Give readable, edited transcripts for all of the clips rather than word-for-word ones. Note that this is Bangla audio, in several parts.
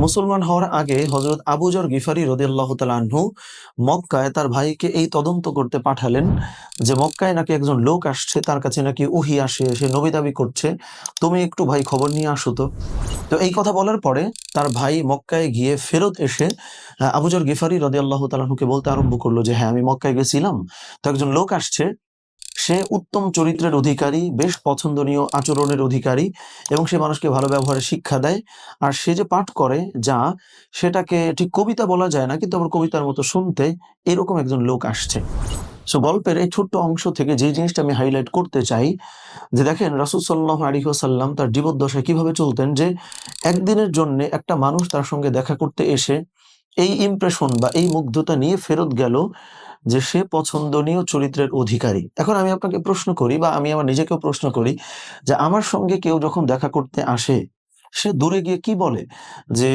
মুসলমান হওয়ার আগে হযরত আবু যর গিফারি রাদিয়াল্লাহু তাআলা আনহু মক্কায় তার ভাইকে এই তদন্ত করতে পাঠালেন যে মক্কায় নাকি একজন লোক আসছে, তার কাছে নাকি ওহী আসে, সে নবী দাবি করছে, তুমি একটু ভাই খবর নিয়ে আসো তো। তো এই কথা বলার পরে তার ভাই মক্কায় গিয়ে ফেরত এসে আবু যর গিফারি রাদিয়াল্লাহু তাআলা আনহুকে বলতে আরম্ভ করলো যে হ্যাঁ, আমি মক্কায় গেছিলাম, তো একজন লোক আসছে, সে উত্তম চরিত্রের অধিকারী, বেশ পছন্দনীয় আচরণের অধিকারী এবং সে মানুষকে ভালো ব্যবহারের শিক্ষা দেয়। আর সে যে পাঠ করে যা, সেটাকে ঠিক কবিতা বলা যায় না, কিন্তু আবার কবিতার মতো শুনতে, এরকম একজন লোক আসছে। সো গল্পের এই ছোট্ট অংশ থেকে যে জিনিসটা আমি হাইলাইট করতে চাই যে দেখেন রাসূল সাল্লাল্লাহু আলাইহি ওয়াসাল্লাম তার জীবদ্দশায় কিভাবে চলতেন, যে একদিনের জন্য একটা মানুষ তার সঙ্গে দেখা করতে এসে এই ইমপ্রেশন বা এই মুগ্ধতা নিয়ে ফেরত গেল যে সে পছন্দনীয় চরিত্রের অধিকারী। এখন আমি আপনাকে প্রশ্ন করি বা আমি আমার নিজেকেও প্রশ্ন করি যে আমার সঙ্গে কেউ যখন দেখা করতে আসে, সে দূরে গিয়ে কি বলে যে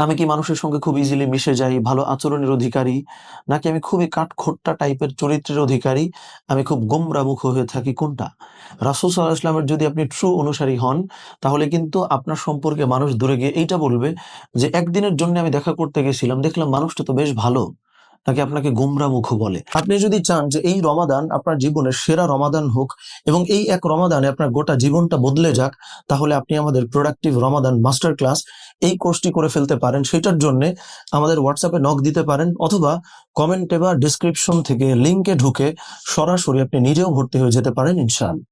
আমি কি মানুষের সঙ্গে খুব ইজিলি মিশে যাই, ভালো আচরণের অধিকারী, নাকি আমি খুবই কাঠখোট্টা টাইপের চরিত্রের অধিকারী, আমি খুব গোমরামুখ হয়ে থাকি, কোনটা? রাসূল সাল্লাল্লাহু আলাইহি ওয়াসাল্লামের যদি আপনি ট্রু অনুসারী হন, তাহলে কিন্তু আপনার সম্পর্কে মানুষ দূরে গিয়ে এইটা বলবে যে একদিনের জন্য আমি দেখা করতে গেছিলাম, দেখলাম মানুষটা তো বেশ ভালো, নাকি আপনাকে গোমরামুখ বলে। আপনি যদি চান যে এই রমাদান আপনার জীবনের সেরা রমাদান হোক এবং এই এক রমাদানে আপনার গোটা জীবনটা বদলে যাক, তাহলে আপনি আমাদের প্রোডাক্টিভ রমাদান মাস্টার ক্লাস এই কোর্সটি করে ফেলতে পারেন। সেটার জন্য আমাদের হোয়াটসঅ্যাপে নক দিতে পারেন, অথবা কমেন্টে বা ডিসক্রিপশন থেকে লিংকে ঢুকে সরাসরি আপনি নিজেও ভর্তি হয়ে যেতে পারেন ইনশাআল্লাহ।